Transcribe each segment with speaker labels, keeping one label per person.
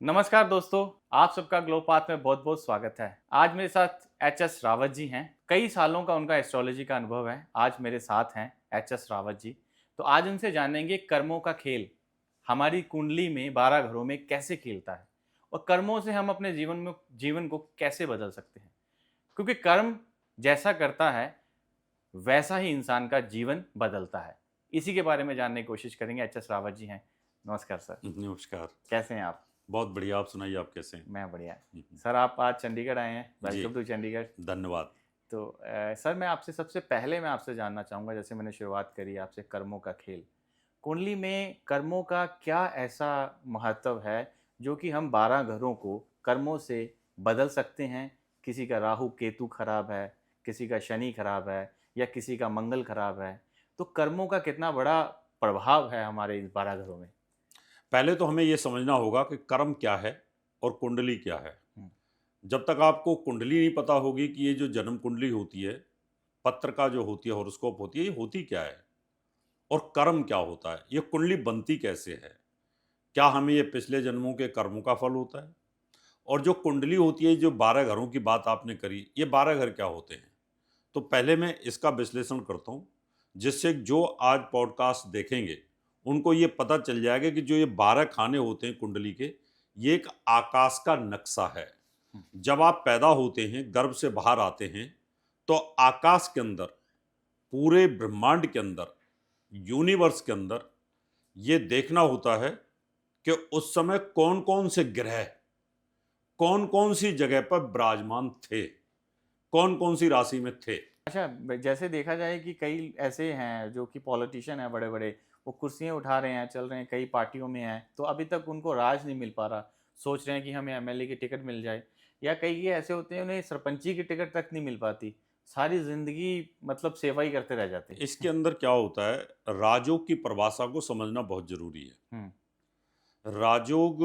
Speaker 1: नमस्कार दोस्तों, आप सबका ग्लो पाथ में बहुत बहुत स्वागत है। आज मेरे साथ एच.एस. रावत जी हैं। कई सालों का उनका एस्ट्रोलॉजी का अनुभव है। आज मेरे साथ हैं एच.एस. रावत जी। तो आज उनसे जानेंगे कर्मों का खेल हमारी कुंडली में 12 घरों में कैसे खेलता है और कर्मों से हम अपने जीवन को कैसे बदल सकते हैं, क्योंकि कर्म जैसा करता है वैसा ही इंसान का जीवन बदलता है। इसी के बारे में जानने की कोशिश करेंगे। एच.एस. रावत जी हैं। नमस्कार सर।
Speaker 2: नमस्कार।
Speaker 1: कैसे हैं आप?
Speaker 2: बहुत बढ़िया। आप सुनाइए, आप कैसे हैं?
Speaker 1: मैं बढ़िया। सर, आप आज चंडीगढ़ आए हैं।
Speaker 2: जी,
Speaker 1: वेलकम टू चंडीगढ़।
Speaker 2: धन्यवाद।
Speaker 1: तो सर, मैं आपसे जानना चाहूँगा, जैसे मैंने शुरुआत करी आपसे, कर्मों का खेल। कुंडली में कर्मों का क्या ऐसा महत्व है जो कि हम 12 घरों को कर्मों से बदल सकते हैं? किसी का राहु केतु खराब है, किसी का शनि खराब है या किसी का मंगल खराब है। तो कर्मों का कितना बड़ा प्रभाव है हमारे इस 12 घरों में?
Speaker 2: पहले तो हमें ये समझना होगा कि कर्म क्या है और कुंडली क्या है।
Speaker 1: हुँ,
Speaker 2: जब तक आपको कुंडली नहीं पता होगी कि ये जो जन्म कुंडली होती है, पत्र का जो होती है, हॉरोस्कोप होती है, ये होती क्या है और कर्म क्या होता है, ये कुंडली बनती कैसे है, क्या हमें ये पिछले जन्मों के कर्मों का फल होता है। और जो कुंडली होती है, जो 12 घरों की बात आपने करी, ये 12 घर क्या होते हैं। तो पहले मैं इसका विश्लेषण करता हूँ, जिससे जो आज पॉडकास्ट देखेंगे उनको ये पता चल जाएगा कि जो ये 12 खाने होते हैं कुंडली के, ये एक आकाश का नक्शा है।
Speaker 1: हुँ,
Speaker 2: जब आप पैदा होते हैं, गर्भ से बाहर आते हैं, तो आकाश के अंदर, पूरे ब्रह्मांड के अंदर, यूनिवर्स के अंदर ये देखना होता है कि उस समय कौन कौन से ग्रह कौन कौन सी जगह पर विराजमान थे, कौन कौन सी राशि में थे।
Speaker 1: अच्छा, जैसे देखा जाए कि कई ऐसे हैं जो कि पॉलिटिशियन हैं बड़े-बड़े, वो कुर्सियाँ उठा रहे हैं, चल रहे हैं, कई पार्टियों में हैं, तो अभी तक उनको राज नहीं मिल पा रहा। सोच रहे हैं कि हमें एमएलए की टिकट मिल जाए, या कई ये ऐसे होते हैं उन्हें सरपंची की टिकट तक नहीं मिल पाती। सारी ज़िंदगी मतलब सेवा ही करते रह जाते
Speaker 2: इसके
Speaker 1: हैं।
Speaker 2: अंदर क्या होता है, राजयोग की परिभाषा को समझना बहुत जरूरी है।
Speaker 1: हुँ,
Speaker 2: राजयोग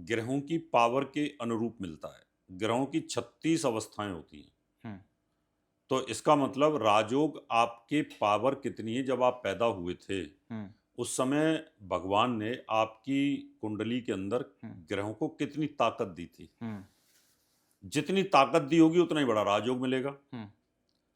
Speaker 2: ग्रहों की पावर के अनुरूप मिलता है। ग्रहों की 36 अवस्थाएं होती हैं।
Speaker 1: हुँ,
Speaker 2: तो इसका मतलब राजयोग आपके पावर कितनी है। जब आप पैदा हुए थे
Speaker 1: हुँ,
Speaker 2: उस समय भगवान ने आपकी कुंडली के अंदर
Speaker 1: हुँ,
Speaker 2: ग्रहों को कितनी ताकत दी थी।
Speaker 1: हुँ,
Speaker 2: जितनी ताकत दी होगी उतना ही बड़ा राजयोग मिलेगा।
Speaker 1: हुँ,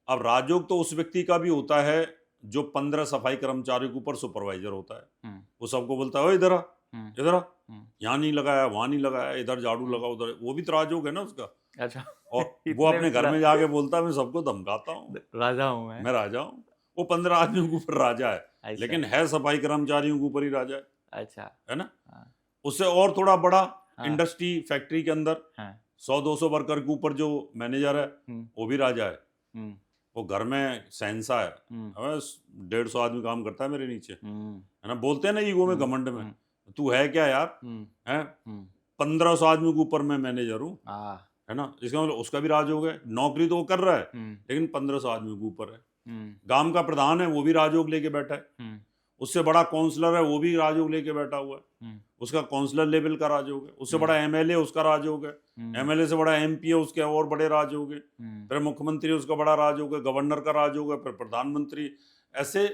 Speaker 2: अब राजयोग तो उस व्यक्ति का भी होता है जो 15 सफाई कर्मचारियों के ऊपर सुपरवाइजर होता है।
Speaker 1: हुँ,
Speaker 2: वो सबको बोलता है, ओ इधर आ,
Speaker 1: हुँ,
Speaker 2: इधर आ,
Speaker 1: हुँ,
Speaker 2: यहाँ नहीं लगाया, वहाँ नहीं लगाया, इधर झाड़ू
Speaker 1: हुँ।
Speaker 2: लगा, उधर, वो भी तो राजयोग है ना उसका।
Speaker 1: अच्छा।
Speaker 2: और वो
Speaker 1: इतने
Speaker 2: अपने घर
Speaker 1: विचला
Speaker 2: में जाके बोलता है, मैं सबको धमकाता हूँ,
Speaker 1: राजा हूँ मैं।
Speaker 2: मैं राजा हूँ। वो 15 आदमियों के ऊपर राजा है,
Speaker 1: अच्छा,
Speaker 2: लेकिन है सफाई कर्मचारियों के ऊपर ही राजा
Speaker 1: अच्छा।
Speaker 2: है ना।
Speaker 1: हाँ,
Speaker 2: उससे और थोड़ा बड़ा,
Speaker 1: हाँ,
Speaker 2: इंडस्ट्री फैक्ट्री के अंदर
Speaker 1: हाँ।
Speaker 2: 100-200 वर्कर के ऊपर जो मैनेजर है,
Speaker 1: हुँ,
Speaker 2: वो भी राजा है।
Speaker 1: हुँ,
Speaker 2: वो घर में शहंशाह है।
Speaker 1: हुँ,
Speaker 2: बस 150 आदमी काम करता है मेरे नीचे,
Speaker 1: हुँ,
Speaker 2: है ना। बोलते हैं ना ईगो में,
Speaker 1: हुँ,
Speaker 2: घमंड में,
Speaker 1: हुँ,
Speaker 2: तू है क्या यार,
Speaker 1: हुँ,
Speaker 2: है
Speaker 1: हुँ।
Speaker 2: 1500 आदमी के ऊपर मैं मैनेजर हूँ,
Speaker 1: हाँ।
Speaker 2: है ना। इसका मतलब उसका भी राज हो गया। नौकरी तो वो कर रहा है,
Speaker 1: हुँ,
Speaker 2: लेकिन 1500 आदमी के ऊपर है।
Speaker 1: हुँ,
Speaker 2: गांव का प्रधान है, वो भी राजयोग लेके बैठा है।
Speaker 1: हुँ,
Speaker 2: उससे बड़ा काउंसलर है, वो भी राजयोग लेके बैठा हुआ है।
Speaker 1: हुँ,
Speaker 2: उसका काउंसलर लेवल का राजयोग है। उससे
Speaker 1: हुँ,
Speaker 2: बड़ा एमएलए, उसका राजयोग है।
Speaker 1: हुँ,
Speaker 2: एमएलए से बड़ा एमपी है, उसके और बड़े राजयोग है।
Speaker 1: हुँ।
Speaker 2: फिर मुख्यमंत्री, उसका बड़ा राजयोग है। गवर्नर का राजयोग है, फिर प्रधानमंत्री, ऐसे।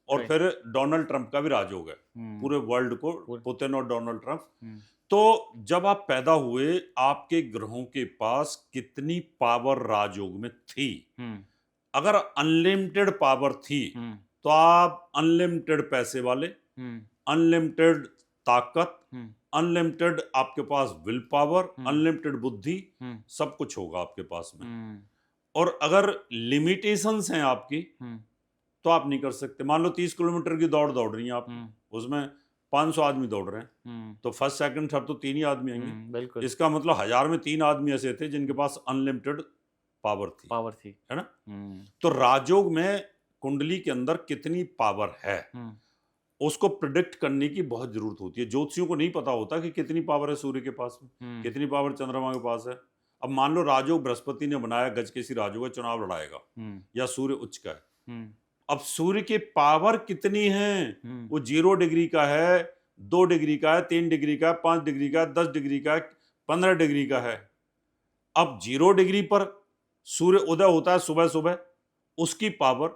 Speaker 2: और
Speaker 1: राइट।
Speaker 2: फिर डोनाल्ड ट्रंप का भी राजयोग है,
Speaker 1: हुँ,
Speaker 2: पूरे वर्ल्ड को,
Speaker 1: पूर
Speaker 2: पुतिन और डोनाल्ड ट्रंप।
Speaker 1: हुँ,
Speaker 2: तो जब आप पैदा हुए, आपके ग्रहों के पास कितनी पावर राजयोग में थी।
Speaker 1: हुँ,
Speaker 2: अगर अनलिमिटेड पावर थी,
Speaker 1: हुँ,
Speaker 2: तो आप अनलिमिटेड पैसे वाले,
Speaker 1: हुँ,
Speaker 2: अनलिमिटेड ताकत,
Speaker 1: हुँ,
Speaker 2: अनलिमिटेड आपके पास विल पावर,
Speaker 1: हुँ,
Speaker 2: अनलिमिटेड बुद्धि,
Speaker 1: हुँ,
Speaker 2: सब कुछ होगा आपके पास में।
Speaker 1: हुँ,
Speaker 2: और अगर लिमिटेशंस हैं आपकी,
Speaker 1: हुँ,
Speaker 2: तो आप नहीं कर सकते। मान लो 30 किलोमीटर की दौड़ दौड़ रही है आपकी,
Speaker 1: हुँ,
Speaker 2: उसमें 500 आदमी दौड़ रहे हैं,
Speaker 1: हुँ,
Speaker 2: तो फर्स्ट सेकंड थर्ड तो तीन ही आदमी आएंगे।
Speaker 1: हुँ, बिल्कुल,
Speaker 2: इसका मतलब 1000 में 3 आदमी ऐसे थे जिनके पास अनलिमिटेड पावर थी,
Speaker 1: पावर थी।
Speaker 2: है ना।
Speaker 1: हुँ,
Speaker 2: तो राजयोग में कुंडली के अंदर कितनी पावर है,
Speaker 1: हुँ,
Speaker 2: उसको प्रिडिक्ट करने की बहुत जरूरत होती है। ज्योतिषियों को नहीं पता होता कि कितनी पावर है सूर्य के पास में,
Speaker 1: हुँ,
Speaker 2: कितनी पावर चंद्रमा के पास है। अब मान लो राजयोग बृहस्पति ने बनाया, गजकेसी राजयोग है, चुनाव लड़ाएगा,
Speaker 1: हुँ,
Speaker 2: या सूर्य उच्च का है।
Speaker 1: हुँ,
Speaker 2: अब सूर्य की पावर कितनी है,
Speaker 1: हुँ,
Speaker 2: वो 0 डिग्री का है, 2 डिग्री का है, 3 डिग्री का है, 5 डिग्री का है, 10 डिग्री का है, 15 डिग्री का है। अब 0 डिग्री पर सूर्य उदय होता है सुबह सुबह, उसकी पावर,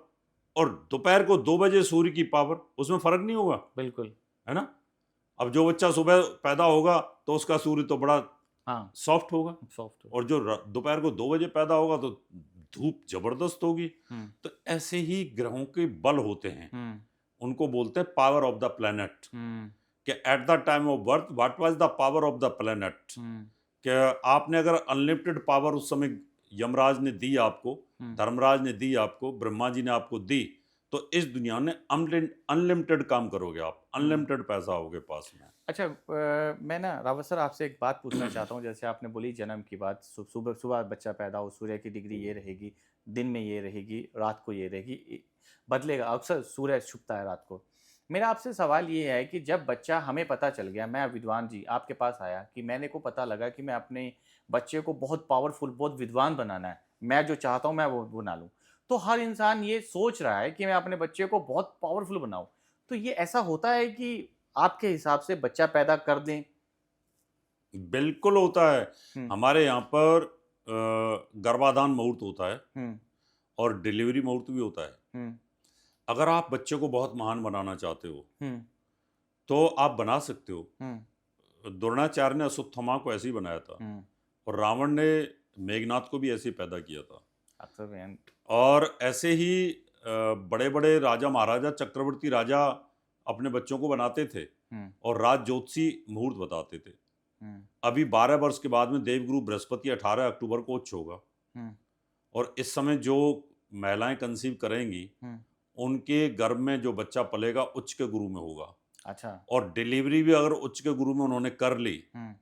Speaker 2: और दोपहर को 2 बजे सूर्य की पावर, उसमें फर्क नहीं होगा,
Speaker 1: बिल्कुल।
Speaker 2: है ना। अब जो बच्चा सुबह पैदा होगा तो उसका सूर्य तो बड़ा
Speaker 1: हाँ,
Speaker 2: सॉफ्ट होगा,
Speaker 1: सॉफ्ट हो।
Speaker 2: और जो दोपहर को 2 बजे पैदा होगा तो धूप जबरदस्त होगी।
Speaker 1: हुँ,
Speaker 2: तो ऐसे ही ग्रहों के बल होते हैं,
Speaker 1: हुँ,
Speaker 2: उनको बोलते हैं पावर ऑफ द प्लैनेट।
Speaker 1: हुँ,
Speaker 2: कि at the time of birth what was the power of the planet,
Speaker 1: हुँ,
Speaker 2: कि आपने अगर अनलिमिटेड पावर उस समय यमराज ने दी आपको,
Speaker 1: हुँ।
Speaker 2: धर्मराज ने दी आपको, ब्रह्मा जी ने आपको दी, तो इस दुनिया में अनलिमिटेड काम करोगे आप,
Speaker 1: हुँ।
Speaker 2: अनलिमिटेड पैसा होगे पास में।
Speaker 1: अच्छा, मैं ना रावत सर आपसे एक बात पूछना चाहता हूँ। जैसे आपने बोली जन्म की बात, सुबह सुबह बच्चा पैदा हो, सूर्य की डिग्री ये रहेगी, दिन में ये रहेगी, रात को ये रहेगी, बदलेगा, अक्सर सूर्य छुपता है रात को। मेरा आपसे सवाल ये है कि जब बच्चा, हमें पता चल गया, मैं विद्वान जी आपके पास आया कि मैंने को पता लगा कि मैं अपने बच्चे को बहुत पावरफुल, बहुत विद्वान बनाना है, मैं जो चाहता हूँ मैं वो बना लूँ। तो हर इंसान ये सोच रहा है कि मैं अपने बच्चे को बहुत पावरफुल बनाऊँ। तो ये ऐसा होता है कि आपके हिसाब से बच्चा पैदा कर दें?
Speaker 2: बिल्कुल होता है।
Speaker 1: हुँ,
Speaker 2: हमारे यहाँ पर गर्भाधान मुहूर्त होता है
Speaker 1: हुँ,
Speaker 2: और डिलीवरी मुहूर्त भी होता है।
Speaker 1: हुँ,
Speaker 2: अगर आप बच्चे को बहुत महान बनाना चाहते हो
Speaker 1: हुँ,
Speaker 2: तो आप बना सकते हो।
Speaker 1: हुँ,
Speaker 2: द्रोणाचार्य ने अश्वत्थामा को ऐसे ही बनाया था,
Speaker 1: हुँ।
Speaker 2: और रावण ने मेघनाथ को भी ऐसे ही पैदा किया था।
Speaker 1: एक्सीलेंट।
Speaker 2: और ऐसे ही बड़े बड़े राजा महाराजा चक्रवर्ती राजा अपने बच्चों को बनाते थे
Speaker 1: हुँ,
Speaker 2: और राज ज्योतिषी मुहूर्त बताते थे।
Speaker 1: हुँ,
Speaker 2: अभी 12 वर्ष के बाद में देवगुरु बृहस्पति 18 अक्टूबर को उच्च होगा,
Speaker 1: हुँ,
Speaker 2: और इस समय जो महिलाएं कंसीव करेंगी
Speaker 1: हुँ।
Speaker 2: उनके गर्भ में जो बच्चा पलेगा उच्च के गुरु में होगा,
Speaker 1: अच्छा।
Speaker 2: और डिलीवरी भी अगर उच्च के गुरु में उन्होंने कर ली
Speaker 1: हुँ।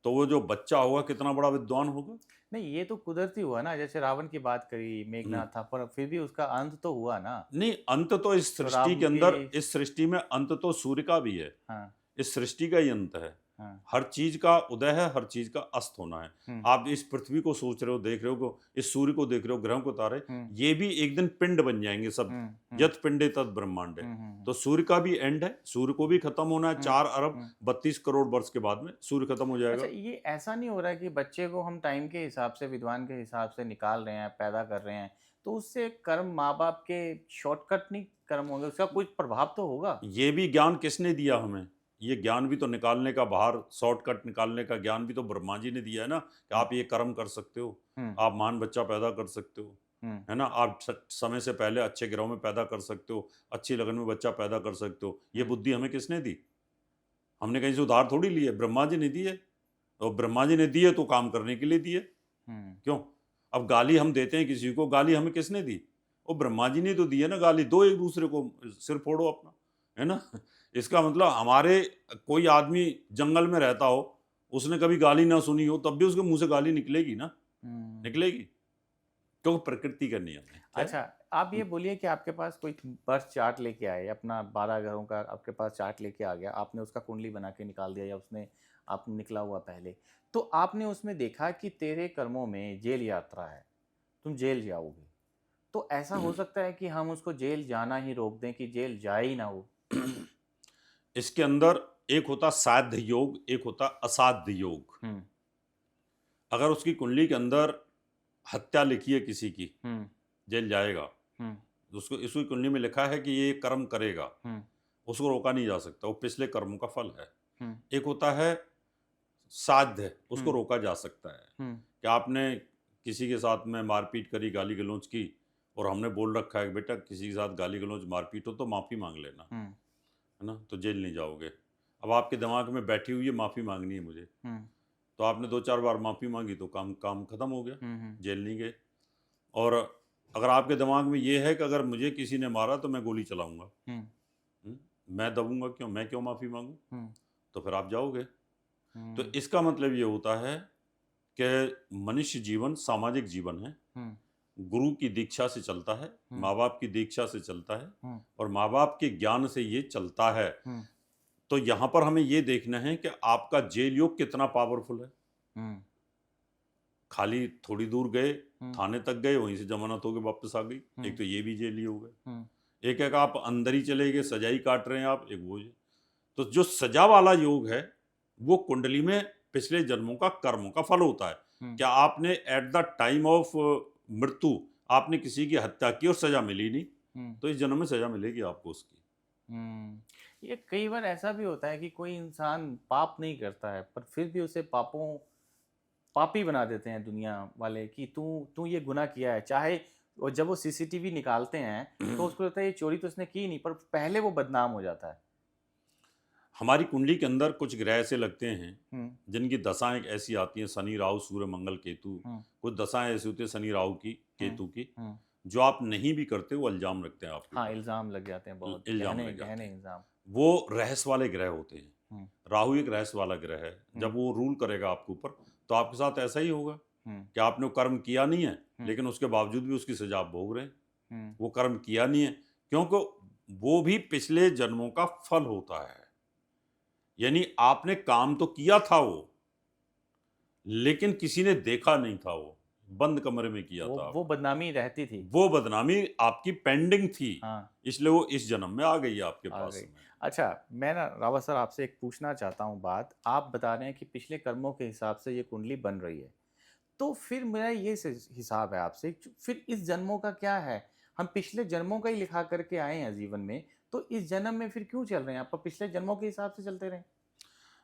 Speaker 2: तो वो जो बच्चा होगा कितना बड़ा विद्वान होगा।
Speaker 1: नहीं, ये तो कुदरती हुआ ना, जैसे रावण की बात करी,
Speaker 2: हम्म।
Speaker 1: मेघनाथ था, पर फिर भी उसका अंत तो हुआ ना।
Speaker 2: नहीं, अंत तो इस
Speaker 1: तो
Speaker 2: सृष्टि
Speaker 1: राम
Speaker 2: के
Speaker 1: की।
Speaker 2: अंदर, इस सृष्टि में अंत तो सूर्य का भी है,
Speaker 1: हाँ,
Speaker 2: इस सृष्टि का ही अंत है।
Speaker 1: हाँ।
Speaker 2: हर चीज का उदय है, हर चीज का अस्त होना है।
Speaker 1: हुँ,
Speaker 2: आप इस पृथ्वी को सोच रहे हो, देख रहे हो, इस सूर्य को देख रहे हो, ग्रहों को, तारे,
Speaker 1: हुँ,
Speaker 2: ये भी एक दिन पिंड बन जाएंगे सब।
Speaker 1: हुँ, हुँ,
Speaker 2: यत पिंडे तद ब्रह्मांडे।
Speaker 1: हुँ, हुँ,
Speaker 2: तो सूर्य का भी एंड है, सूर्य को भी खत्म होना है।
Speaker 1: हुँ,
Speaker 2: 4 अरब
Speaker 1: हुँ।
Speaker 2: 32 करोड़ वर्ष के बाद में सूर्य खत्म हो
Speaker 1: अच्छा,
Speaker 2: जाएगा।
Speaker 1: ये ऐसा नहीं हो रहा है कि बच्चे को हम टाइम के हिसाब से, विद्वान के हिसाब से निकाल रहे हैं, पैदा कर रहे हैं, तो उससे कर्म माँ-बाप के शॉर्टकट नहीं कर्म होंगे, उसका कुछ प्रभाव तो होगा?
Speaker 2: ये भी ज्ञान किसने दिया हमें? ये ज्ञान भी तो निकालने का, बाहर शॉर्टकट निकालने का ज्ञान भी तो ब्रह्मा जी ने दिया है ना, कि
Speaker 1: हुँ,
Speaker 2: आप ये कर्म कर सकते हो,
Speaker 1: हुँ,
Speaker 2: आप महान बच्चा पैदा कर सकते हो,
Speaker 1: हुँ,
Speaker 2: है ना? आप समय से पहले अच्छे ग्रहों में पैदा कर सकते हो, अच्छी लगन में बच्चा पैदा कर सकते हो। ये
Speaker 1: हुँ,
Speaker 2: बुद्धि हमें किसने दी? हमने कहीं से उधार थोड़ी ली है, ब्रह्मा जी ने दी है। और ब्रह्मा जी ने दी है तो काम करने के लिए दी है।
Speaker 1: हुँ।
Speaker 2: क्यों? अब गाली हम देते हैं किसी को, गाली हमें किसने दी? वो ब्रह्मा जी ने तो दी है ना गाली। दो एक दूसरे को, सिर फोड़ो अपना, है ना? इसका मतलब हमारे, कोई आदमी जंगल में रहता हो, उसने कभी गाली ना सुनी हो, तब भी उसके मुंह से गाली निकलेगी ना,
Speaker 1: हुँ।
Speaker 2: निकलेगी, क्योंकि प्रकृति का नियम है। क्या है?
Speaker 1: अच्छा, आप ये बोलिए कि आपके पास कोई बर्थ चार्ट लेके आए, अपना 12 घरों का आपके पास चार्ट लेके आ गया, आपने उसका कुंडली बना के निकाल दिया, या उसने आप निकला हुआ पहले, तो आपने उसमें देखा कि तेरे कर्मों में जेल यात्रा है, तुम जेल जाओगे। तो ऐसा हो सकता है कि हम उसको जेल जाना ही रोक दें, कि जेल जाए ही ना वो?
Speaker 2: इसके अंदर एक होता साध्य योग, एक होता असाध्य योग।
Speaker 1: हुँ,
Speaker 2: अगर उसकी कुंडली के अंदर हत्या लिखी है किसी की,
Speaker 1: हुँ,
Speaker 2: जेल जाएगा।
Speaker 1: हुँ,
Speaker 2: उसको, इसकी कुंडली में लिखा है कि ये कर्म करेगा,
Speaker 1: हुँ,
Speaker 2: उसको रोका नहीं जा सकता, वो पिछले कर्मों का फल है।
Speaker 1: हुँ,
Speaker 2: एक होता है साध्य, उसको
Speaker 1: हुँ,
Speaker 2: रोका जा सकता है।
Speaker 1: हुँ,
Speaker 2: कि आपने किसी के साथ में मारपीट करी, गाली गलौज की, और हमने बोल रखा है कि बेटा किसी के साथ गाली गलौज मारपीट हो तो माफ़ी मांग लेना,
Speaker 1: हुँ,
Speaker 2: है ना, तो जेल नहीं जाओगे। अब आपके दिमाग में बैठी हुई है माफ़ी मांगनी है मुझे,
Speaker 1: हुँ,
Speaker 2: तो आपने 2-4 बार माफ़ी मांगी तो काम काम खत्म हो गया,
Speaker 1: हुँ, हुँ,
Speaker 2: जेल नहीं गए। और अगर आपके दिमाग में ये है कि अगर मुझे किसी ने मारा तो मैं गोली चलाऊंगा,
Speaker 1: हुँ,
Speaker 2: हुँ, मैं दबूंगा क्यों, मैं क्यों माफ़ी मांगूं,
Speaker 1: हुँ,
Speaker 2: तो फिर आप जाओगे। तो
Speaker 1: हुँ,
Speaker 2: इसका मतलब ये होता है कि मनुष्य जीवन सामाजिक जीवन है,
Speaker 1: हुँ,
Speaker 2: गुरु की दीक्षा से चलता है,
Speaker 1: हुँ,
Speaker 2: माँ बाप की दीक्षा से चलता है,
Speaker 1: हुँ,
Speaker 2: और माँ बाप के ज्ञान से ये चलता है।
Speaker 1: हुँ,
Speaker 2: तो यहाँ पर हमें ये देखना है कि आपका जेल योग कितना पावरफुल है।
Speaker 1: हुँ,
Speaker 2: खाली थोड़ी दूर गए,
Speaker 1: हुँ,
Speaker 2: थाने तक गए, वहीं से जमानत होके वापस आ गई,
Speaker 1: हुँ,
Speaker 2: एक तो ये भी जेल ही हो गए।
Speaker 1: हुँ,
Speaker 2: एक है कि आप अंदर ही चले गए, सजा ही काट रहे हैं आप, एक वो है। तो जो सजा वाला योग है वो कुंडली में पिछले जन्मों का कर्मों का फल होता है।
Speaker 1: हुँ,
Speaker 2: क्या आपने एट द टाइम ऑफ मृत्यु आपने किसी की हत्या की और सजा मिली नहीं,
Speaker 1: हुँ,
Speaker 2: तो इस जन्म में सजा मिलेगी आपको उसकी।
Speaker 1: हुँ। ये कई बार ऐसा भी होता है कि कोई इंसान पाप नहीं करता है पर फिर भी उसे पापी बना देते हैं दुनिया वाले कि तू तू ये गुनाह किया है, चाहे और जब वो सीसीटीवी निकालते हैं तो उसको लगता है ये चोरी तो उसने की नहीं, पर पहले वो बदनाम हो जाता है।
Speaker 2: हमारी कुंडली के अंदर कुछ ग्रह ऐसे लगते हैं
Speaker 1: हम्म।
Speaker 2: जिनकी दशाएं ऐसी आती हैं, शनि राहु सूर्य मंगल केतु।
Speaker 1: हम्म।
Speaker 2: कुछ दशाएं ऐसी होती हैं शनि राहु की,
Speaker 1: हम्म।
Speaker 2: केतु की,
Speaker 1: हम्म।
Speaker 2: जो आप नहीं भी करते वो इल्जाम रखते हैं आपके
Speaker 1: हाँ,
Speaker 2: ऊपर।
Speaker 1: इल्जाम लग जाते हैं, बहुत
Speaker 2: इल्जाम
Speaker 1: गहने
Speaker 2: लग जाते
Speaker 1: गहने
Speaker 2: हैं।
Speaker 1: इल्जाम।
Speaker 2: वो रहस्य वाले ग्रह होते हैं।
Speaker 1: हम्म।
Speaker 2: राहु एक रहस्य वाला ग्रह है। जब वो रूल करेगा आपके ऊपर तो आपके साथ ऐसा ही होगा
Speaker 1: हम्म।
Speaker 2: कि आपने वो कर्म किया नहीं है,
Speaker 1: हम्म।
Speaker 2: लेकिन उसके बावजूद भी उसकी सजा आप भोग रहे हैं।
Speaker 1: हम्म।
Speaker 2: वो कर्म किया नहीं है क्योंकि वो भी पिछले जन्मों का फल होता है। यानी आपने काम तो किया था वो, लेकिन किसी ने देखा नहीं था, वो बंद कमरे में किया था
Speaker 1: वो
Speaker 2: आपने।
Speaker 1: बदनामी रहती थी।
Speaker 2: वो बदनामी आपकी पेंडिंग थी,
Speaker 1: हाँ,
Speaker 2: इसलिए वो इस जन्म में आ गई है आपके
Speaker 1: आ
Speaker 2: पास
Speaker 1: गई।
Speaker 2: में।
Speaker 1: अच्छा, मैं ना रावत सर आपसे एक पूछना चाहता हूँ बात। आप बता रहे हैं कि पिछले कर्मों के हिसाब से ये कुंडली बन रही है, तो फिर मेरा ये हिसाब है आपसे, फिर इस जन्मों का क्या है? हम पिछले जन्मों का ही लिखा करके आए हैं जीवन में, तो इस जन्म में फिर क्यों चल रहे हैं? आप पिछले जन्मों के हिसाब से चलते रहे।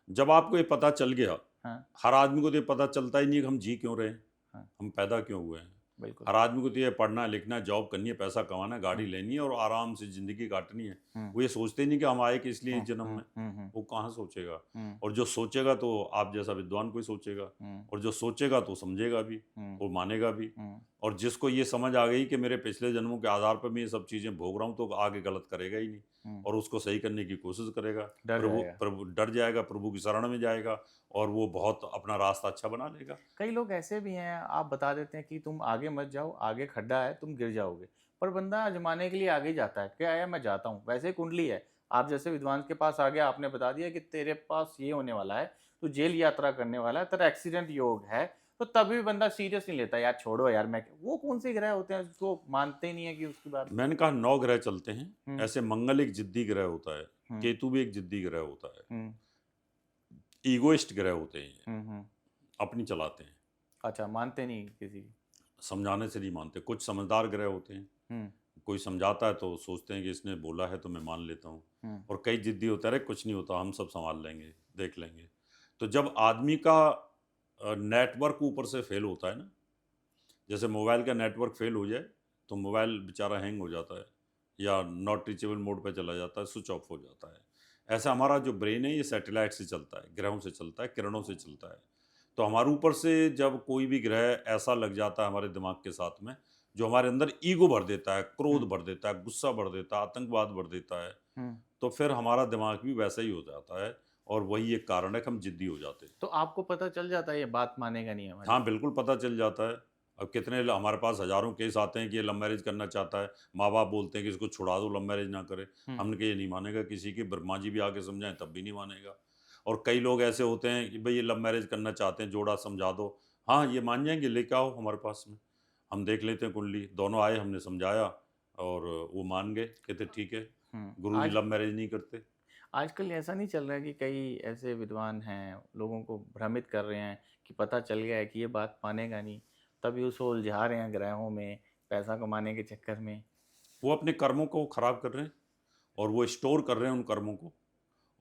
Speaker 2: जब आपको ये पता चल गया,
Speaker 1: हाँ।
Speaker 2: हर आदमी को तो ये पता चलता ही नहीं कि हम जी क्यों रहे हैं,
Speaker 1: हाँ।
Speaker 2: हम पैदा क्यों हुए हैं।
Speaker 1: बिल्कुल।
Speaker 2: हर आदमी को तो ये पढ़ना लिखना, जॉब करनी है, पैसा कमाना है, गाड़ी
Speaker 1: हम्म।
Speaker 2: लेनी है और आराम से ज़िंदगी काटनी है।
Speaker 1: हम्म।
Speaker 2: वो ये सोचते ही नहीं कि हम आए किस लिए इस जन्म
Speaker 1: हम्म।
Speaker 2: में।
Speaker 1: हम्म।
Speaker 2: वो कहाँ सोचेगा।
Speaker 1: हम्म।
Speaker 2: और जो सोचेगा तो आप जैसा विद्वान कोई सोचेगा,
Speaker 1: हम्म।
Speaker 2: और जो सोचेगा तो समझेगा भी,
Speaker 1: हम्म।
Speaker 2: वो मानेगा भी।
Speaker 1: हम्म।
Speaker 2: और जिसको ये समझ आ गई कि मेरे पिछले जन्मों के आधार पर मैं ये सब चीज़ें भोग रहा हूँ, तो आगे गलत करेगा ही नहीं
Speaker 1: हम्म।
Speaker 2: और उसको सही करने की कोशिश करेगा।
Speaker 1: डर
Speaker 2: प्रभु
Speaker 1: जाएगा।
Speaker 2: प्रभु डर जाएगा, प्रभु की शरण में जाएगा और वो बहुत अपना रास्ता अच्छा बना लेगा।
Speaker 1: कई लोग ऐसे भी हैं, आप बता देते हैं कि तुम आगे मत जाओ, आगे खड्डा है, तुम गिर जाओगे, पर बंदा आजमाने के लिए आगे ही जाता है, क्या है मैं जाता हूँ। वैसे ही कुंडली है, आप जैसे विद्वान के पास आ गया, आपने बता दिया कि तेरे पास ये होने वाला है, तू जेल यात्रा करने वाला है, तेरा एक्सीडेंट योग है, तो तभी भी बंदा सीरियस नहीं लेता, यार छोड़ो यार, मैं वो कौन से ग्रह होते हैं जिसको मानते ही नहीं है कि उसकी बात।
Speaker 2: मैंने कहा 9 ग्रह चलते हैं।
Speaker 1: हम्म।
Speaker 2: ऐसे मंगल एक जिद्दी ग्रह होता है,
Speaker 1: हम्म।
Speaker 2: केतु भी एक जिद्दी ग्रह होता है।
Speaker 1: हम्म।
Speaker 2: ईगोइस्ट ग्रह होते हैं ये,
Speaker 1: हम्म।
Speaker 2: अपनी चलाते हैं,
Speaker 1: अच्छा, मानते नहीं किसी की।
Speaker 2: समझाने से नहीं मानते। कुछ समझदार ग्रह होते हैं,
Speaker 1: हम्म।
Speaker 2: कोई समझाता है तो सोचते हैं कि इसने बोला है तो मैं मान लेता हूँ।
Speaker 1: हम्म।
Speaker 2: और कई जिद्दी होता है, कुछ नहीं होता, हम सब संभाल लेंगे, देख लेंगे। तो जब आदमी का नेटवर्क ऊपर से फेल होता है ना, जैसे मोबाइल का नेटवर्क फेल हो जाए तो मोबाइल बेचारा हैंग हो जाता है या नॉट रीचेबल मोड पे चला जाता है, स्विच ऑफ हो जाता है। ऐसा हमारा जो ब्रेन है ये सैटेलाइट से चलता है, ग्रहों से चलता है, किरणों से चलता है। तो हमारे ऊपर से जब कोई भी ग्रह ऐसा लग जाता है हमारे दिमाग के साथ में, जो हमारे अंदर ईगो भर देता है, क्रोध भर देता है, गुस्सा भर देता है, आतंकवाद भर देता है,
Speaker 1: हम्म।
Speaker 2: तो फिर हमारा दिमाग भी वैसा ही हो जाता है। और वही एक कारण है कि हम जिद्दी हो जाते हैं।
Speaker 1: तो आपको पता चल जाता है ये बात मानेगा नहीं हमारी।
Speaker 2: हाँ, बिल्कुल पता चल जाता है। अब कितने हमारे पास हज़ारों केस आते हैं कि ये लव मैरिज करना चाहता है, माँ-बाप बोलते हैं कि इसको छुड़ा दो, लव मैरिज ना करे।
Speaker 1: हम्म।
Speaker 2: हमने कहा ये नहीं मानेगा किसी की, ब्रह्मा जी भी आके समझाएँ तब भी नहीं मानेगा। और कई लोग ऐसे होते हैं कि भई ये लव मैरिज करना चाहते हैं, जोड़ा समझा दो। हाँ, ये मान जाएँगे, लेके आओ हमारे पास में, हम देख लेते हैं कुंडली। दोनों आए, हमने समझाया और वो मान गए, कहते ठीक है, गुरुजी
Speaker 1: आज
Speaker 2: लव मैरिज नहीं करते।
Speaker 1: आजकल ऐसा नहीं चल रहा है कि कई ऐसे विद्वान हैं, लोगों को भ्रमित कर रहे हैं कि पता चल गया है कि ये बात मानेगा नहीं, तभी उसको उलझा रहे हैं ग्रहों में, पैसा कमाने के चक्कर में।
Speaker 2: वो अपने कर्मों को खराब कर रहे हैं और वो स्टोर कर रहे हैं उन कर्मों को,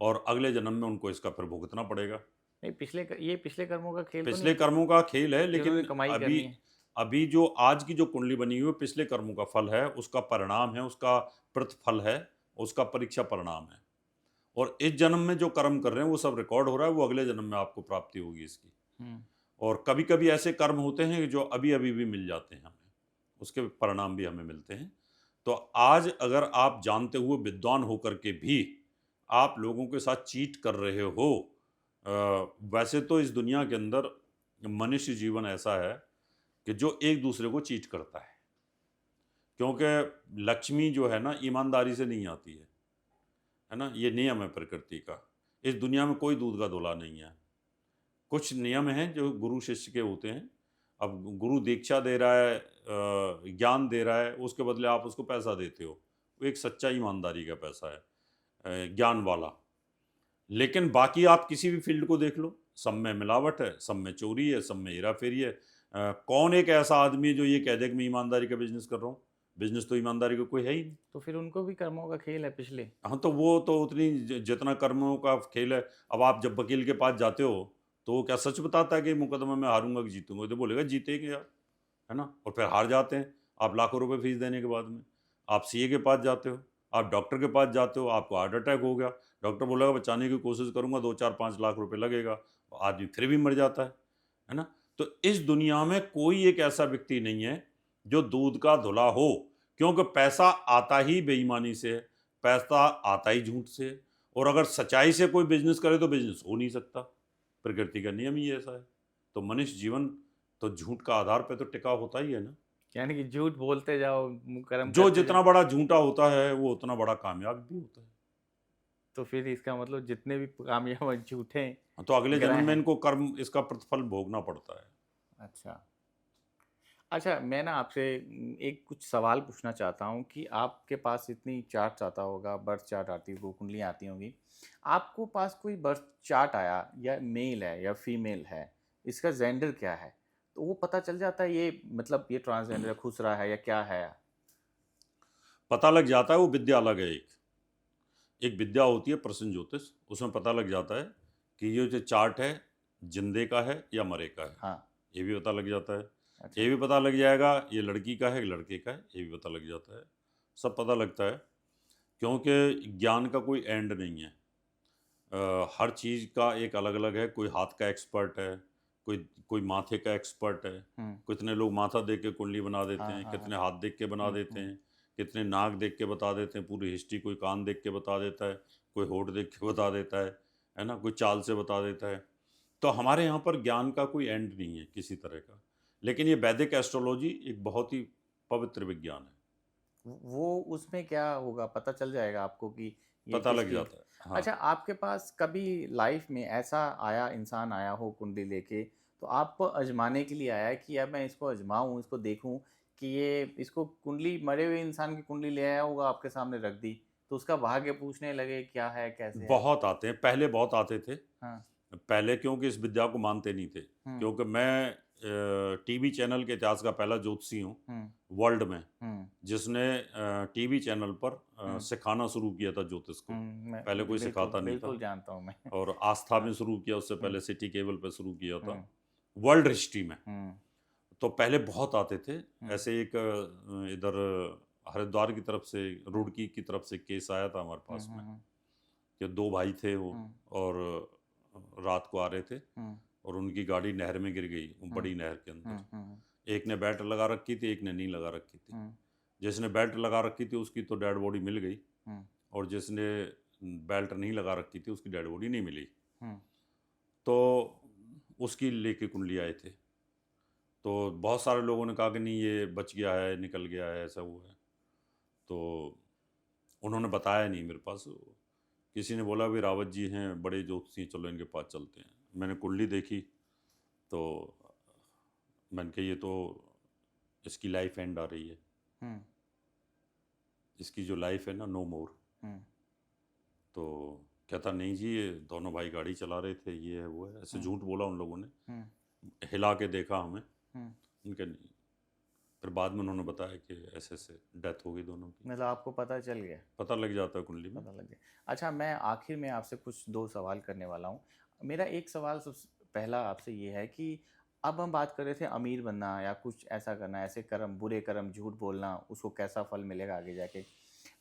Speaker 2: और अगले जन्म में उनको इसका फिर भुगतना पड़ेगा।
Speaker 1: नहीं, ये पिछले कर्मों का खेल तो
Speaker 2: पिछले
Speaker 1: नहीं
Speaker 2: कर्मों का खेल है,
Speaker 1: कि उन्होंने
Speaker 2: लेकिन
Speaker 1: कमाई
Speaker 2: अभी
Speaker 1: करनी है।
Speaker 2: अभी जो आज की जो कुंडली बनी हुई है पिछले कर्मों का फल है, उसका परिणाम है, उसका प्रतिफल है, उसका परीक्षा परिणाम है। और इस जन्म में जो कर्म कर रहे हैं वो सब रिकॉर्ड हो रहा है, वो अगले जन्म में आपको प्राप्ति होगी इसकी।
Speaker 1: हम्म।
Speaker 2: और कभी कभी ऐसे कर्म होते हैं जो अभी अभी भी मिल जाते हैं हमें, उसके परिणाम भी हमें मिलते हैं। तो आज अगर आप जानते हुए विद्वान होकर के भी आप लोगों के साथ चीट कर रहे हो, वैसे तो इस दुनिया के अंदर मनुष्य जीवन ऐसा है कि जो एक दूसरे को चीट करता है, क्योंकि लक्ष्मी जो है ना ईमानदारी से नहीं आती है ना, ये नियम है प्रकृति का। इस दुनिया में कोई दूध का धुला नहीं है। कुछ नियम हैं जो गुरु शिष्य के होते हैं। अब गुरु दीक्षा दे रहा है, ज्ञान दे रहा है, उसके बदले आप उसको पैसा देते हो, वो एक सच्चा ईमानदारी का पैसा है, ज्ञान वाला। लेकिन बाकी आप किसी भी फील्ड को देख लो, सब में मिलावट है, सब में चोरी है, सब में हेरा फेरी है। कौन एक ऐसा आदमी है जो ये कह दे कि मैं ईमानदारी का बिजनेस कर रहा हूँ? बिजनेस तो ईमानदारी का कोई है ही नहीं।
Speaker 1: तो फिर उनको भी कर्मों का खेल है पिछले।
Speaker 2: हाँ, तो वो तो उतनी जितना कर्मों का खेल है। अब आप जब वकील के पास जाते हो तो वो क्या सच बताता है कि मुकदमा में हारूंगा कि जीतूंगा? तो बोलेगा जीतेंगे यार, है ना? और फिर हार जाते हैं आप लाखों रुपए फीस देने के बाद में। आप सीए के पास जाते हो, आप डॉक्टर के पास जाते हो, आपको हार्ट अटैक हो गया, डॉक्टर बोलेगा बचाने की कोशिश करूंगा, 2 4 5 लाख रुपए लगेगा, आदमी फिर भी मर जाता है ना? तो इस दुनिया में कोई एक ऐसा व्यक्ति नहीं है जो दूध का धुला हो, क्योंकि पैसा आता ही बेईमानी से है, पैसा आता ही झूठ से है। और अगर सच्चाई से कोई बिजनेस करे तो बिजनेस हो नहीं सकता, प्रकृति का नियम ही ऐसा है। तो मनुष्य जीवन तो झूठ का आधार पे तो टिका होता ही है ना।
Speaker 1: यानी कि झूठ बोलते जाओ, कर्म
Speaker 2: जो
Speaker 1: करते
Speaker 2: जितना
Speaker 1: जाओ।
Speaker 2: बड़ा झूठा होता है वो उतना बड़ा कामयाब भी होता है।
Speaker 1: तो फिर इसका मतलब जितने भी कामयाब झूठे
Speaker 2: हाँ, तो अगले
Speaker 1: ग्रह
Speaker 2: जन्म में
Speaker 1: हैं।
Speaker 2: इनको कर्म इसका प्रतिफल भोगना पड़ता है।
Speaker 1: अच्छा। अच्छा, मैं ना आपसे एक कुछ सवाल पूछना चाहता हूँ कि आपके पास इतनी चार्ट्स आता होगा, बर्थ चार्ट आती होगी, कुंडलियाँ आती होंगी। आपको पास कोई बर्थ चार्ट आया या मेल है या फीमेल है, इसका जेंडर क्या है, तो वो पता चल जाता है ये मतलब ये ट्रांसजेंडर है, खुश रहा है या क्या है?
Speaker 2: पता लग जाता है, वो विद्या अलग है। एक एक विद्या होती है प्रश्न ज्योतिष, उसमें पता लग जाता है कि ये जो चार्ट है जिंदे का है या मरे का है।
Speaker 1: हाँ।
Speaker 2: ये भी पता लग जाता है।
Speaker 1: अच्छा।
Speaker 2: ये भी पता लग जाएगा ये लड़की का है कि लड़के का है, ये भी पता लग जाता है। सब पता लगता है, क्योंकि ज्ञान का कोई एंड नहीं है। हर चीज़ का एक अलग अलग है। कोई हाथ का एक्सपर्ट है, कोई कोई माथे का एक्सपर्ट है।
Speaker 1: हम्म।
Speaker 2: कितने लोग माथा देख के कुंडली बना देते
Speaker 1: हाँ
Speaker 2: हैं,
Speaker 1: हाँ हाँ।
Speaker 2: कितने हाथ देख के बना देते हैं, कितने नाक देख के बता देते हैं पूरी हिस्ट्री, कोई कान देख के बता देता है, कोई होठ देख के बता देता है ना, कोई चाल से बता देता है। तो हमारे यहाँ पर ज्ञान का कोई एंड नहीं है किसी तरह का। लेकिन ये वैदिक एस्ट्रोलॉजी एक बहुत ही पवित्र विज्ञान है।
Speaker 1: वो उसमें क्या होगा, पता चल जाएगा आपको कि ये
Speaker 2: पता लग
Speaker 1: किसकी।
Speaker 2: जाता है, हाँ।
Speaker 1: अच्छा, आपके पास कभी लाइफ में ऐसा आया, इंसान आया हो कुंडली लेके, तो आपको आजमाने के लिए आया है कि अब मैं इसको आजमाऊं, इसको देखूं कि ये इसको कुंडली, मरे हुए इंसान की कुंडली ले आया होगा आपके सामने रख दी, तो उसका भाग्य पूछने लगे क्या है कैसे है?
Speaker 2: बहुत आते हैं, पहले बहुत आते थे।
Speaker 1: हाँ।
Speaker 2: पहले क्योंकि इस विद्या को मानते नहीं थे,
Speaker 1: हम्म।
Speaker 2: क्योंकि मैं टीवी चैनल के इतिहास का पहला ज्योतिषी हूँ
Speaker 1: हम्म।
Speaker 2: वर्ल्ड में,
Speaker 1: हम्म।
Speaker 2: जिसने टीवी चैनल पर
Speaker 1: हम्म।
Speaker 2: सिखाना शुरू किया था ज्योतिष को।
Speaker 1: मैं
Speaker 2: पहले कोई
Speaker 1: बिल्कुल
Speaker 2: सिखाता नहीं
Speaker 1: बिल्कुल
Speaker 2: था।
Speaker 1: जानता हूँ मैं।
Speaker 2: और आस्था में
Speaker 1: हाँ।
Speaker 2: शुरू किया, उससे
Speaker 1: हम्म।
Speaker 2: पहले सिटी केबल पे शुरू किया था
Speaker 1: हम्म।
Speaker 2: वर्ल्ड हिस्ट्री में।
Speaker 1: हम्म।
Speaker 2: तो पहले बहुत आते थे।
Speaker 1: हम्म।
Speaker 2: ऐसे एक इधर हरिद्वार की तरफ से, रुड़की की तरफ से केस आया था हमारे पास में,
Speaker 1: हम्म।
Speaker 2: कि दो भाई थे वो,
Speaker 1: हम्म।
Speaker 2: और रात को आ रहे थे
Speaker 1: हम्म।
Speaker 2: और उनकी गाड़ी नहर में गिर गई, वो बड़ी नहर के अंदर। एक ने बेल्ट लगा रखी थी, एक ने नहीं लगा रखी थी। जिसने बेल्ट लगा रखी थी उसकी तो डेड बॉडी मिल गई, और जिसने बेल्ट नहीं लगा रखी थी उसकी डेड बॉडी नहीं मिली। तो उसकी लेके कुंडली आए थे। तो बहुत सारे लोगों ने कहा कि नहीं ये बच गया है, निकल गया है, ऐसा हुआ है। तो उन्होंने बताया नहीं मेरे पास। किसी ने बोला भी रावत जी हैं बड़े ज्योतिषी, चलो इनके पास चलते हैं। मैंने कुंडली देखी तो मैंने कहा ये तो इसकी लाइफ एंड आ रही है, इसकी जो लाइफ है ना, नो मोर। तो कहता नहीं जी ये दोनों भाई गाड़ी चला रहे थे, ये है वो है, ऐसे झूठ बोला उन लोगों ने। हिला के देखा हमें, उनके नहीं। फिर बाद में उन्होंने बताया कि ऐसे ऐसे डेथ हो गई दोनों की।
Speaker 1: मतलब आपको पता चल गया?
Speaker 2: पता लग जाता है कुंडली में।
Speaker 1: पता लग गया। अच्छा, मैं आखिर में आपसे कुछ दो सवाल करने वाला हूँ। मेरा एक सवाल सबसे पहला आपसे ये है कि अब हम बात कर रहे थे अमीर बनना या कुछ ऐसा करना, ऐसे कर्म, बुरे कर्म, झूठ बोलना, उसको कैसा फल मिलेगा आगे जाके।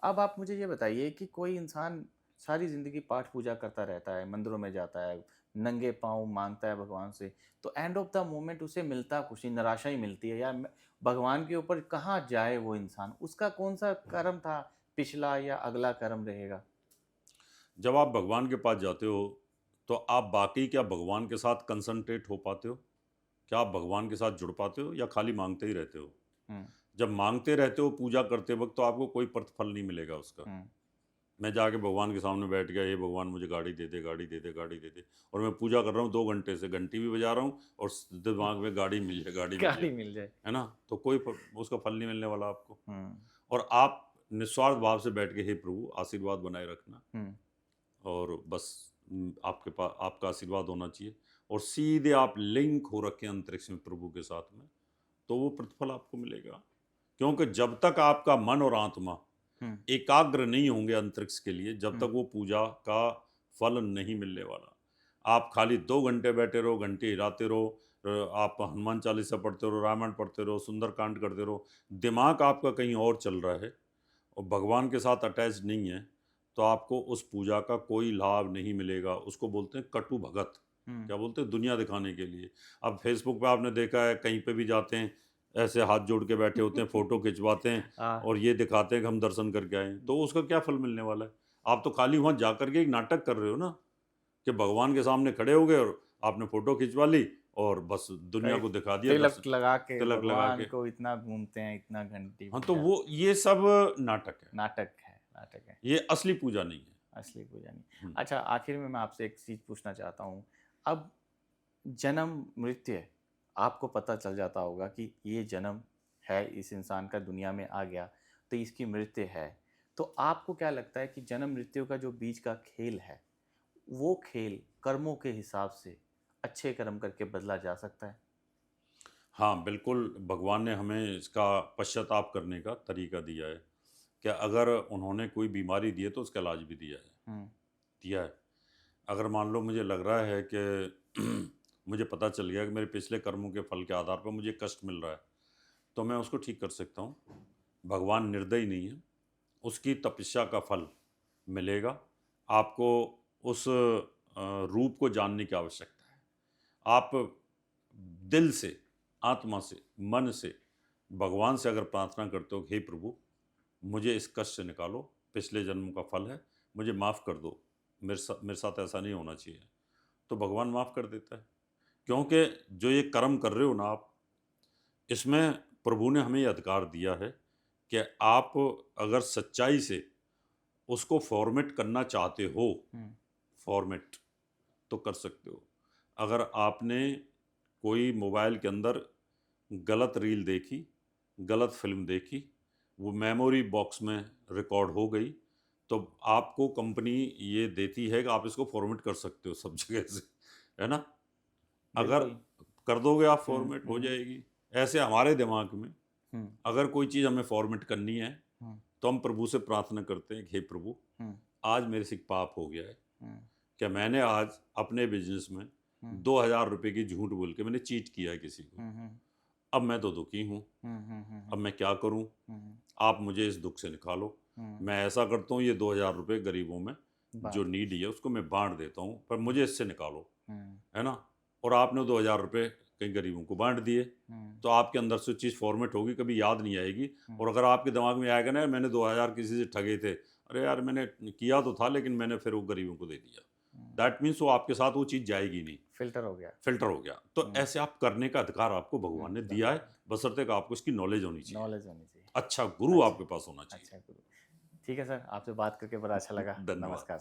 Speaker 1: अब आप मुझे ये बताइए कि कोई इंसान सारी ज़िंदगी पाठ पूजा करता रहता है, मंदिरों में जाता है, नंगे पाँव मांगता है भगवान से, तो एंड ऑफ द मोमेंट उसे मिलता कुछ नहीं, निराशा ही मिलती है, या भगवान के ऊपर कहाँ जाए वो इंसान? उसका कौन सा कर्म था, पिछला या अगला कर्म रहेगा?
Speaker 2: जब आप भगवान के पास जाते हो तो आप बाकी क्या भगवान के साथ कंसंट्रेट हो पाते हो? क्या आप भगवान के साथ जुड़ पाते हो, या खाली मांगते ही रहते हो?
Speaker 1: हम्म।
Speaker 2: जब मांगते रहते हो पूजा करते वक्त, तो आपको कोई प्रतिफल नहीं मिलेगा उसका। मैं जाके भगवान के सामने बैठ गया, ये भगवान मुझे गाड़ी दे दे, गाड़ी दे दे, गाड़ी दे दे, और मैं पूजा कर रहा हूँ 2 घंटे से, घंटी भी बजा रहा हूँ और दिमाग में गाड़ी मिल जाए, गाड़ी मिल
Speaker 1: गाड़ी
Speaker 2: जाए,
Speaker 1: मिल जाए।
Speaker 2: है ना? तो कोई उसका फल नहीं मिलने वाला आपको।
Speaker 1: हम्म।
Speaker 2: और आप निस्वार्थ भाव से बैठ के, हे प्रभु आशीर्वाद बनाए रखना, और बस आपके पास आपका आशीर्वाद होना चाहिए, और सीधे आप लिंक हो रखे हैं अंतरिक्ष में प्रभु के साथ में, तो वो प्रतिफल आपको मिलेगा। क्योंकि जब तक आपका मन और आत्मा
Speaker 1: हम्म,
Speaker 2: एकाग्र नहीं होंगे अंतरिक्ष के लिए, जब
Speaker 1: हम्म,
Speaker 2: तक वो पूजा का फल नहीं मिलने वाला। आप खाली 2 घंटे बैठे रहो, घंटे हिलाते रहो, आप हनुमान चालीसा पढ़ते रहो, रामायण पढ़ते रहो, सुंदरकांड करते रहो, दिमाग आपका कहीं और चल रहा है और भगवान के साथ अटैच नहीं है, तो आपको उस पूजा का कोई लाभ नहीं मिलेगा। उसको बोलते हैं कटु भगत।
Speaker 1: हम्म,
Speaker 2: क्या बोलते हैं? दुनिया दिखाने के लिए। अब फेसबुक पे आपने देखा है, कहीं पे भी जाते हैं ऐसे हाथ जोड़ के बैठे होते हैं, फोटो खिंचवाते हैं
Speaker 1: हाँ,
Speaker 2: और ये दिखाते हैं कि हम दर्शन करके आए हैं। तो उसका क्या फल मिलने वाला है? आप तो खाली वहाँ जा करके एक नाटक कर रहे हो ना, कि भगवान के सामने खड़े हो गए और आपने फोटो खिंचवा ली और बस दुनिया
Speaker 1: कई
Speaker 2: को दिखा दिया दर्शन,
Speaker 1: तिलक लगा के
Speaker 2: तिलक लगा
Speaker 1: भगवान
Speaker 2: के।
Speaker 1: को इतना घूमते हैं, इतना घंटी
Speaker 2: हाँ, तो
Speaker 1: बजा,
Speaker 2: वो ये सब नाटक है,
Speaker 1: नाटक है,
Speaker 2: ये असली पूजा नहीं है।
Speaker 1: असली पूजा नहीं।
Speaker 2: हम्म।
Speaker 1: अच्छा, आखिर में मैं आपसे एक चीज पूछना चाहता हूँ। अब जन्म मृत्यु है, आपको पता चल जाता होगा कि ये जन्म है, इस इंसान का दुनिया में आ गया तो इसकी मृत्यु है। तो आपको क्या लगता है कि जन्म मृत्यु का जो बीच का खेल है, वो खेल कर्मों के हिसाब से अच्छे कर्म करके बदला जा सकता है?
Speaker 2: हाँ, बिल्कुल, भगवान ने हमें इसका पश्चाताप करने का तरीका दिया है कि अगर उन्होंने कोई बीमारी दी है तो उसका इलाज भी
Speaker 1: हम्म,
Speaker 2: दिया है। अगर मान लो मुझे लग रहा है कि मुझे पता चल गया कि मेरे पिछले कर्मों के फल के आधार पर मुझे कष्ट मिल रहा है, तो मैं उसको ठीक कर सकता हूँ। भगवान निर्दयी नहीं है, उसकी तपस्या का फल मिलेगा। आपको उस रूप को जानने की आवश्यकता है। आप दिल से, आत्मा से, मन से भगवान से अगर प्रार्थना करते हो कि हे प्रभु, मुझे इस कष्ट से निकालो, पिछले जन्म का फल है, मुझे माफ़ कर दो, मेरे साथ ऐसा नहीं होना चाहिए, तो भगवान माफ़ कर देता है। क्योंकि जो ये कर्म कर रहे हो ना आप, इसमें प्रभु ने हमें ये अधिकार दिया है कि आप अगर सच्चाई से उसको फॉर्मेट करना चाहते हो,
Speaker 1: हम्म,
Speaker 2: फॉर्मेट तो कर सकते हो। अगर आपने कोई मोबाइल के अंदर गलत रील देखी, गलत फिल्म देखी, वो मेमोरी बॉक्स में रिकॉर्ड हो गई, तो आपको कंपनी ये देती है कि आप इसको फॉर्मेट कर सकते हो सब जगह से, है ना? अगर
Speaker 1: बिल्कुल।
Speaker 2: कर दोगे आप,
Speaker 1: हम्म,
Speaker 2: फॉर्मेट हो जाएगी। ऐसे हमारे दिमाग में
Speaker 1: हम्म,
Speaker 2: अगर कोई चीज़ हमें फॉर्मेट करनी है,
Speaker 1: हम्म,
Speaker 2: तो हम प्रभु से प्रार्थना करते हैं कि हे प्रभु,
Speaker 1: हम्म,
Speaker 2: आज मेरे से एक पाप हो गया है।
Speaker 1: हम्म,
Speaker 2: क्या मैंने आज अपने बिजनेस में
Speaker 1: हम्म,
Speaker 2: 2,000 रुपये की झूठ बोल के मैंने चीट किया है किसी को।
Speaker 1: हम्म,
Speaker 2: अब मैं तो दुखी हूँ, अब मैं क्या करूँ?
Speaker 1: हम्म,
Speaker 2: आप मुझे इस दुख से निकालो।
Speaker 1: हम्म,
Speaker 2: मैं ऐसा करता हूँ, ये 2,000 रुपये गरीबों में जो
Speaker 1: बात,
Speaker 2: नीडी है उसको मैं बांट देता हूँ, पर मुझे इससे निकालो,
Speaker 1: हम्म,
Speaker 2: है ना? और आपने 2,000 रुपये कई गरीबों को बांट दिए,
Speaker 1: हम्म,
Speaker 2: तो आपके अंदर से चीज़ फॉर्मेट होगी, कभी याद नहीं आएगी।
Speaker 1: हम्म,
Speaker 2: और अगर आपके दिमाग में आएगा ना, मैंने 2,000 किसी से ठगे थे, अरे यार मैंने किया तो था लेकिन मैंने फिर वो गरीबों को दे दिया, दैट मीन्स वो आपके साथ वो चीज़ जाएगी नहीं,
Speaker 1: फिल्टर हो गया।
Speaker 2: फिल्टर हो गया। तो ऐसे आप करने का अधिकार आपको भगवान ने दिया है,
Speaker 1: धन्यवाद।
Speaker 2: बशर्ते कि आपको इसकी नॉलेज होनी चाहिए।
Speaker 1: नॉलेज होनी चाहिए।
Speaker 2: अच्छा गुरु
Speaker 1: अच्छा,
Speaker 2: आपके पास होना चाहिए।
Speaker 1: अच्छा गुरु। ठीक है सर, आपसे बात करके बड़ा अच्छा लगा।
Speaker 2: धन्यवाद।
Speaker 1: नमस्कार।